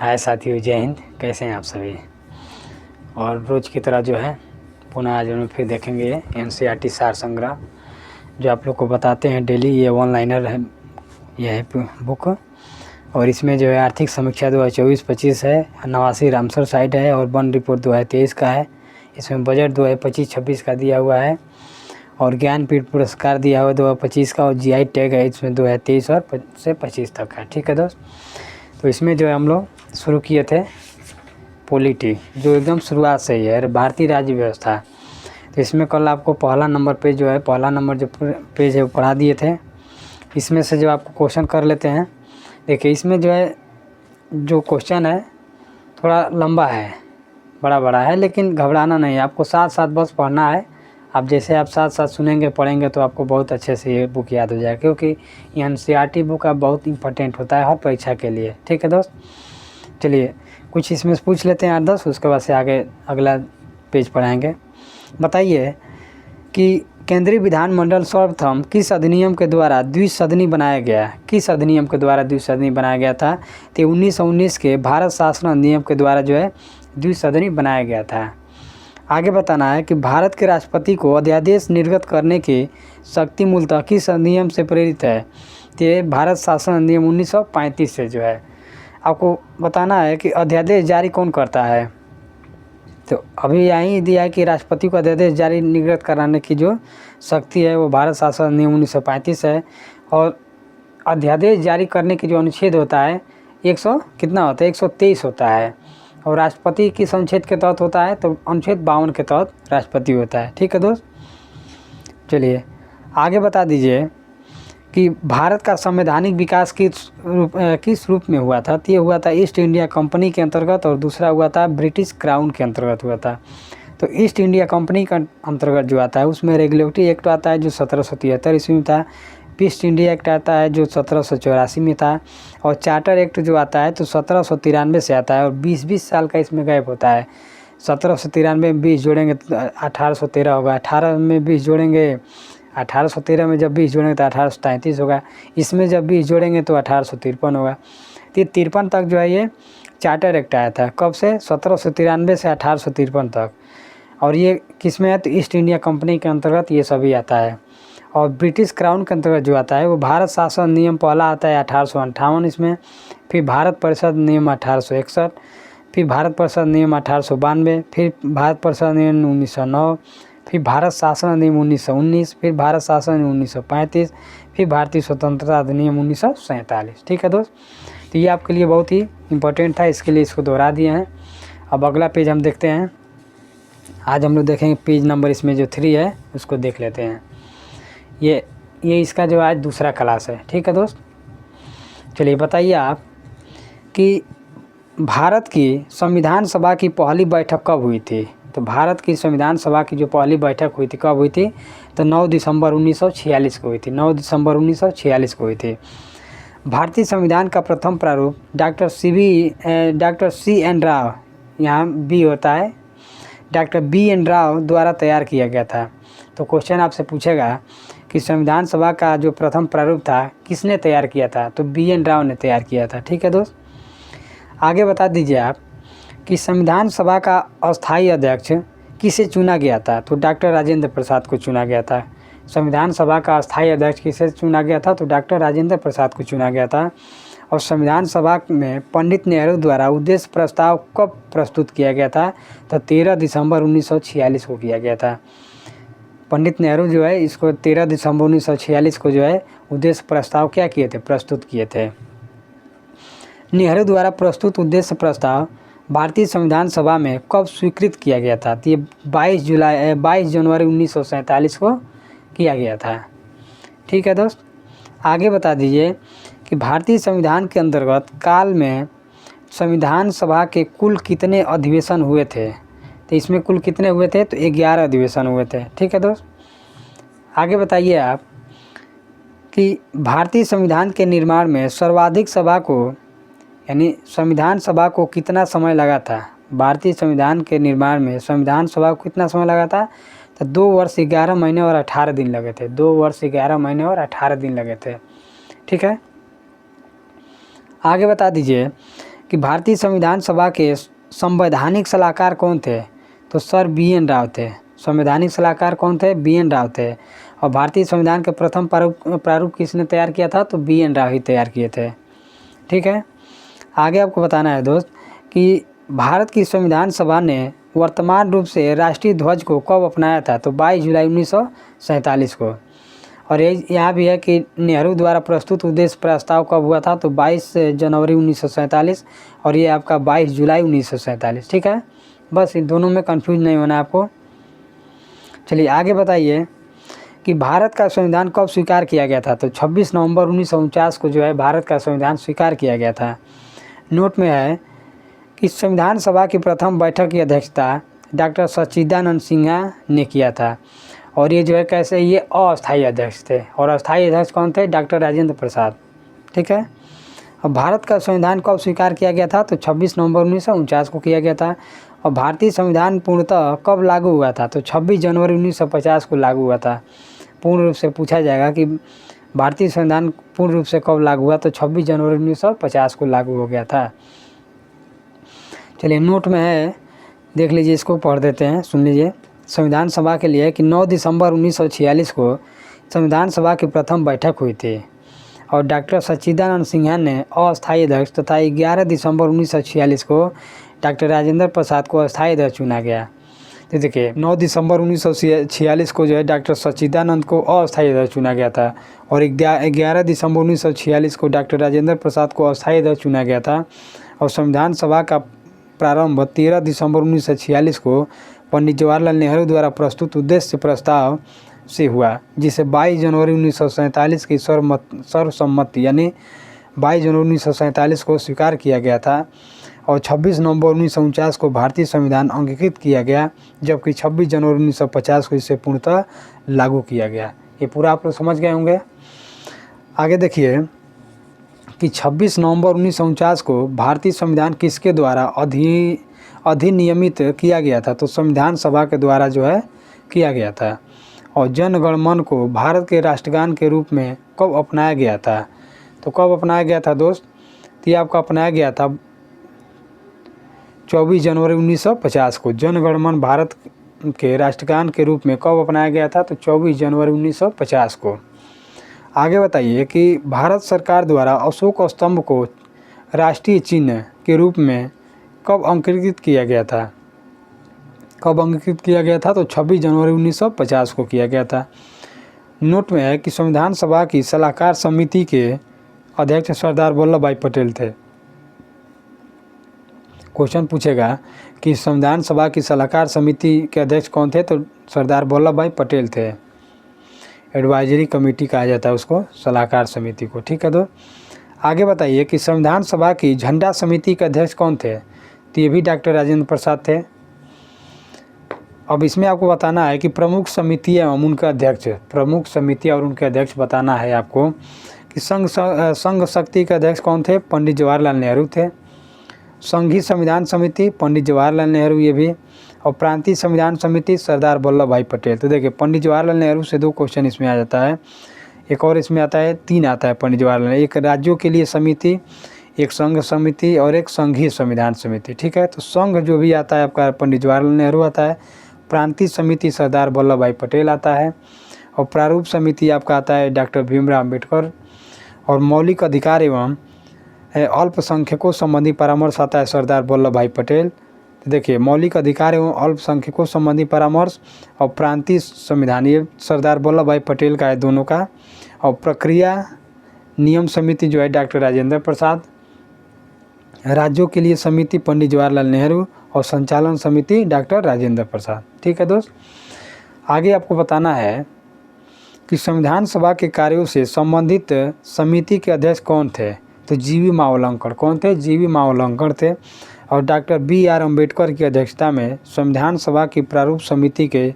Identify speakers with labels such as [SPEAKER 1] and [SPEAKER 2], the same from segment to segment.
[SPEAKER 1] हाय साथियों, जय हिंद। कैसे हैं आप सभी। और रोज़ की तरह जो है पुनः आज हम फिर देखेंगे एनसीईआरटी सार संग्रह, जो आप लोग को बताते हैं डेली। ये ऑनलाइनर है, यह है बुक। और इसमें जो है आर्थिक समीक्षा 2024-25 है, 89 रामसर साइट है और वन रिपोर्ट 2023 का है। इसमें बजट 2025-26 का दिया हुआ है और ज्ञानपीठ पुरस्कार दिया हुआ है 2025 का, और जीआई टैग है इसमें 2023 और से 25 तक है। ठीक है दोस्त, तो इसमें जो है हम लोग शुरू किए थे पॉलिटी, जो एकदम शुरुआत से ही है, भारतीय राज्य व्यवस्था। तो इसमें कल आपको पहला नंबर पे जो है, पहला नंबर जो पेज है वो पढ़ा दिए थे। इसमें से जो आपको क्वेश्चन कर लेते हैं। देखिए इसमें जो है, जो क्वेश्चन है थोड़ा लंबा है, बड़ा है, लेकिन घबराना नहीं है। आपको साथ साथ बस पढ़ना है। आप जैसे आप साथ साथ सुनेंगे पढ़ेंगे तो आपको बहुत अच्छे से ये बुक याद हो जाएगा, क्योंकि ये एनसीईआरटी बुक अब बहुत इंपॉर्टेंट होता है हर परीक्षा के लिए। ठीक है दोस्त, चलिए कुछ इसमें से पूछ लेते हैं 8-10, उसके बाद से आगे अगला पेज पढ़ाएंगे। बताइए कि केंद्रीय विधानमंडल सर्वप्रथम किस अधिनियम के द्वारा द्विसदनी बनाया गया। किस अधिनियम के द्वारा द्विसदनी बनाया गया था? तो 1919 के भारत शासन अधिनियम के द्वारा जो है द्विसदनी बनाया गया था। आगे बताना है कि भारत के राष्ट्रपति को अध्यादेश निर्गत करने की शक्ति मूलतः किस अधिनियम से प्रेरित है? तो भारत शासन अधिनियम 1935 से जो है। आपको बताना है कि अध्यादेश जारी कौन करता है। तो अभी यहीं दिया है कि राष्ट्रपति को अध्यादेश जारी निर्गत कराने की जो शक्ति है वो भारत शासन अधिनियम 1935 है। और अध्यादेश जारी करने की जो अनुच्छेद होता है 100 कितना होता है, 123 होता है। और राष्ट्रपति किस अनुच्छेद के तहत होता है? तो अनुच्छेद 52 के तहत राष्ट्रपति होता है। ठीक है दोस्त, चलिए आगे बता दीजिए कि भारत का संवैधानिक विकास किस रूप में हुआ था? तो ये हुआ था ईस्ट इंडिया कंपनी के अंतर्गत, और दूसरा हुआ था ब्रिटिश क्राउन के अंतर्गत हुआ था। तो ईस्ट इंडिया कंपनी का अंतर्गत जो आता है उसमें रेगुलेटरी एक्ट आता है जो 1773 ईस्वी में था। ईस्ट इंडिया एक्ट आता है जो 1784 में था। और चार्टर एक्ट जो आता है तो 1793 से आता है, और 20-20 साल का इसमें गैप होता है। 1793 में 20 जोड़ेंगे तो 1813 होगा, 18 में 20 जोड़ेंगे 1813 में जब 20 जोड़ेंगे तो 1833 होगा, इसमें जब 20 जोड़ेंगे तो 1853 होगा। तो 53 तक जो है ये चार्टर एक्ट आया था। कब से? 1793 से 1853 तक। और ये किस में है? तो ईस्ट इंडिया कंपनी के अंतर्गत ये सभी आता है। और ब्रिटिश क्राउन के अंतर्गत जो आता है वो भारत शासन नियम पहला आता है 1858 इसमें, फिर भारत परिषद नियम 1861, फिर भारत परिषद नियम 1892, फिर भारत परिषद नियम 1909, फिर भारत शासन अधिनियम 1919, फिर भारत शासन अधिनियम 1935, फिर भारतीय स्वतंत्रता अधिनियम 1947। ठीक है दोस्त, तो ये आपके लिए बहुत ही इंपॉर्टेंट था, इसके लिए इसको दोहरा दिए हैं। अब अगला पेज हम देखते हैं। आज हम लोग देखेंगे पेज नंबर इसमें जो 3 है उसको देख लेते हैं। ये इसका जो आज दूसरा क्लास है। ठीक है दोस्त, चलिए बताइए आप कि भारत की संविधान सभा की पहली बैठक कब हुई थी? तो भारत की संविधान सभा की जो पहली बैठक हुई थी कब हुई थी? तो 9 दिसंबर 1946 को हुई थी। 9 दिसंबर 1946 को हुई थी। भारतीय संविधान का प्रथम प्रारूप डॉक्टर सी एन राव, यहाँ बी होता है, डॉक्टर बी एन राव द्वारा तैयार किया गया था। तो क्वेश्चन आपसे पूछेगा कि संविधान सभा का जो प्रथम प्रारूप था किसने तैयार किया था? तो बी एन राव ने तैयार किया था। ठीक है दोस्त, आगे बता दीजिए आप कि संविधान सभा का अस्थायी अध्यक्ष किसे चुना गया था? तो डॉक्टर राजेंद्र प्रसाद को चुना गया था। संविधान सभा का अस्थायी अध्यक्ष किसे चुना गया था? तो डॉक्टर राजेंद्र प्रसाद को चुना गया था। और संविधान सभा में पंडित नेहरू द्वारा उद्देश्य प्रस्ताव कब प्रस्तुत किया गया था? तो 13 दिसंबर 1946 को किया गया था। पंडित नेहरू जो है इसको 13 दिसंबर 1946 को जो है उद्देश्य प्रस्ताव क्या किए थे? प्रस्तुत किए थे। नेहरू द्वारा प्रस्तुत उद्देश्य प्रस्ताव भारतीय संविधान सभा में कब स्वीकृत किया गया था? तो ये 22 जनवरी 1947 को किया गया था। ठीक है दोस्त, आगे बता दीजिए कि भारतीय संविधान के अंतर्गत काल में संविधान सभा के कुल कितने अधिवेशन हुए थे? तो इसमें कुल कितने हुए थे? तो 11 अधिवेशन हुए थे। ठीक है दोस्त, आगे बताइए आप कि भारतीय संविधान के निर्माण में सर्वाधिक सभा को, यानी संविधान सभा को कितना समय लगा था? भारतीय संविधान के निर्माण में संविधान सभा को कितना समय लगा था? तो 2 वर्ष 11 महीने और 18 दिन लगे थे। 2 वर्ष 11 महीने और 18 दिन लगे थे। ठीक है, आगे बता दीजिए कि भारतीय संविधान सभा के संवैधानिक सलाहकार कौन थे? तो सर BN राव थे। संवैधानिक सलाहकार कौन थे? BN राव थे। और भारतीय संविधान के प्रथम प्रारूप किसने तैयार किया था? तो BN राव ही तैयार किए थे। ठीक है, आगे आपको बताना है दोस्त कि भारत की संविधान सभा ने वर्तमान रूप से राष्ट्रीय ध्वज को कब अपनाया था? तो 22 जुलाई 1947 को। और यहाँ भी है कि नेहरू द्वारा प्रस्तुत उद्देश्य प्रस्ताव कब हुआ था? तो 22 जनवरी 1947 और ये आपका 22 जुलाई 1947। ठीक है, बस इन दोनों में कंफ्यूज नहीं होना आपको। चलिए आगे बताइए कि भारत का संविधान कब स्वीकार किया गया था? तो 26 नवंबर 1949 को जो है भारत का संविधान स्वीकार किया गया था। नोट में है कि संविधान सभा की प्रथम बैठक की अध्यक्षता डॉक्टर सच्चिदानंद सिन्हा ने किया था। और ये जो है कैसे, ये अस्थायी अध्यक्ष थे और अस्थायी अध्यक्ष कौन थे? डॉक्टर राजेंद्र प्रसाद। ठीक है, और भारत का संविधान कब स्वीकार किया गया था? तो 26 नवंबर 1949 को किया गया था। और भारतीय संविधान पूर्णतः कब लागू हुआ था? तो 26 जनवरी 1950 को लागू हुआ था। पूर्ण रूप से पूछा जाएगा कि भारतीय संविधान पूर्ण रूप से कब लागू हुआ? तो 26 जनवरी 1950 को लागू हो गया था। चलिए नोट में है, देख लीजिए, इसको पढ़ देते हैं, सुन लीजिए। संविधान सभा के लिए कि 9 दिसंबर 1946 को संविधान सभा की प्रथम बैठक हुई थी और डॉक्टर सच्चिदानंद सिन्हा ने अस्थायी अध्यक्ष तथा 11 दिसंबर 1946 को डॉक्टर राजेंद्र प्रसाद को अस्थायी अध्यक्ष चुना गया। तो देखिए 9 दिसंबर 1946 को जो है डॉक्टर सच्चिदानंद को अस्थायी अध्यक्ष चुना गया था और 11 दिसंबर 1946 को डॉक्टर राजेंद्र प्रसाद को अस्थायी अध्यक्ष चुना गया था। और संविधान सभा का प्रारंभ 13 दिसंबर 1946 को पंडित जवाहरलाल नेहरू द्वारा प्रस्तुत उद्देश्य प्रस्ताव से हुआ, जिसे 22 जनवरी 1947 की सर्वसम्मति यानी 22 जनवरी 1947 को स्वीकार किया गया था। और 26 नवंबर 1949 को भारतीय संविधान अंगीकृत किया गया, जबकि 26 जनवरी 1950 को इसे पूर्णतः लागू किया गया। ये पूरा आप लोग समझ गए होंगे। आगे देखिए कि 26 नवंबर 1949 को भारतीय संविधान किसके द्वारा अधिनियमित किया गया था? तो संविधान सभा के द्वारा जो है किया गया था। और जन गण मन को भारत के राष्ट्रगान के रूप में कब अपनाया गया था? तो कब अपनाया गया था दोस्त? तो ये आपका अपनाया गया था 24 जनवरी 1950 को। जन गण मन भारत के राष्ट्रगान के रूप में कब अपनाया गया था? तो 24 जनवरी 1950 को। आगे बताइए कि भारत सरकार द्वारा अशोक स्तंभ को राष्ट्रीय चिन्ह के रूप में कब अंगीकृत किया गया था? कब अंगीकृत किया गया था? तो 26 जनवरी 1950 को किया गया था। नोट में है कि संविधान सभा की सलाहकार समिति के अध्यक्ष सरदार वल्लभ भाई पटेल थे। क्वेश्चन पूछेगा कि संविधान सभा की सलाहकार समिति के अध्यक्ष कौन थे? तो सरदार वल्लभ भाई पटेल थे। एडवाइजरी कमेटी कहा जाता है उसको, सलाहकार समिति को। ठीक है, तो आगे बताइए कि संविधान सभा की झंडा समिति के अध्यक्ष कौन थे? तो ये भी डॉक्टर राजेंद्र प्रसाद थे। अब इसमें आपको बताना है कि प्रमुख समिति एवं उनके अध्यक्ष, प्रमुख समिति और उनके अध्यक्ष बताना है आपको कि संघ शक्ति के अध्यक्ष कौन थे? पंडित जवाहरलाल नेहरू थे। संघीय संविधान समिति पंडित जवाहरलाल नेहरू, ये भी। और प्रांतीय संविधान समिति सरदार वल्लभ भाई पटेल। तो देखिए पंडित जवाहरलाल नेहरू से 2 क्वेश्चन इसमें आ जाता है, एक और इसमें आता है, 3 आता है पंडित जवाहरलाल। एक राज्यों के लिए समिति, एक संघ समिति और एक संघीय संविधान समिति। ठीक है, तो संघ जो भी आता है आपका पंडित जवाहरलाल नेहरू आता है, प्रांतीय समिति सरदार वल्लभ भाई पटेल आता है और प्रारूप समिति आपका आता है डॉक्टर भीमराव अम्बेडकर। और मौलिक अधिकार एवं अल्पसंख्यकों संबंधी परामर्श आता है सरदार वल्लभ भाई पटेल। तो देखिए मौलिक अधिकार एवं अल्पसंख्यकों संबंधी परामर्श और प्रांतीय संविधान, ये सरदार वल्लभ भाई पटेल का है दोनों का। और प्रक्रिया नियम समिति जो है डॉक्टर राजेंद्र प्रसाद। राज्यों के लिए समिति पंडित जवाहरलाल नेहरू और संचालन समिति डॉक्टर राजेंद्र प्रसाद। ठीक है दोस्त, आगे आपको बताना है कि संविधान सभा के कार्यों से संबंधित समिति के अध्यक्ष कौन थे? तो जीवी मावलंकर। कौन थे? जीवी मावलंकर थे। और डॉक्टर BR अम्बेडकर की अध्यक्षता में संविधान सभा की प्रारूप समिति के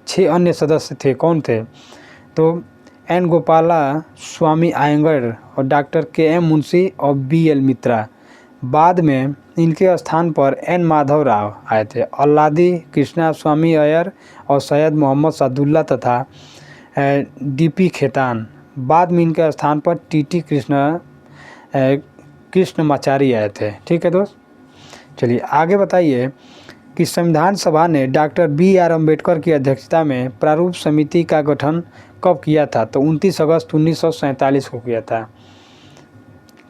[SPEAKER 1] 6 अन्य सदस्य थे। कौन थे? तो N गोपाला स्वामी अयंगर और डॉक्टर KM मुंशी और BL मित्रा। बाद में इनके स्थान पर N माधव राव आए थे। अल्लादी कृष्णा स्वामी अय्यर और सैयद मोहम्मद सादुल्ला तथा DP खेतान। बाद में इनके स्थान पर TT कृष्णमाचारी आए थे। ठीक है दोस्त, चलिए आगे बताइए कि संविधान सभा ने डॉक्टर BR अम्बेडकर की अध्यक्षता में प्रारूप समिति का गठन कब किया था? तो 29 अगस्त 1947 को किया था।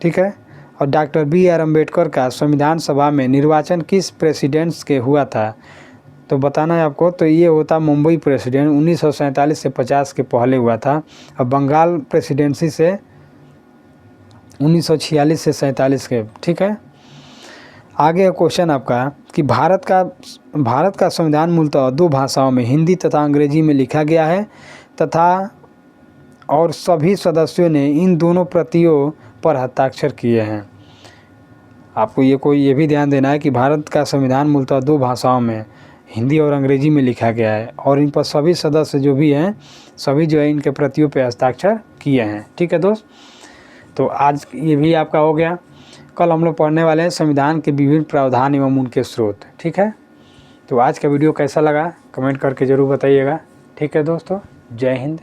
[SPEAKER 1] ठीक है, और डॉक्टर BR अम्बेडकर का संविधान सभा में निर्वाचन किस प्रेसिडेंट्स के हुआ था? तो बताना है आपको, तो ये होता मुंबई प्रेसिडेंट 1947 से 50 के पहले हुआ था, और बंगाल प्रेसिडेंसी से 1946 से 47 के। ठीक है, आगे क्वेश्चन आपका कि भारत का संविधान मूलतः 2 भाषाओं में हिंदी तथा अंग्रेजी में लिखा गया है तथा और सभी सदस्यों ने इन दोनों प्रतियों पर हस्ताक्षर किए हैं। आपको ये भी ध्यान देना है कि भारत का संविधान मूलतः 2 भाषाओं में हिंदी और अंग्रेजी में लिखा गया है, और इन पर सभी सदस्य जो भी हैं सभी जो है इनके प्रतियों पर हस्ताक्षर किए हैं। ठीक है दोस्त, तो आज ये भी आपका हो गया। कल हम लोग पढ़ने वाले हैं संविधान के विभिन्न प्रावधान एवं उनके स्रोत। ठीक है, तो आज का वीडियो कैसा लगा कमेंट करके ज़रूर बताइएगा। ठीक है दोस्तों, जय हिंद।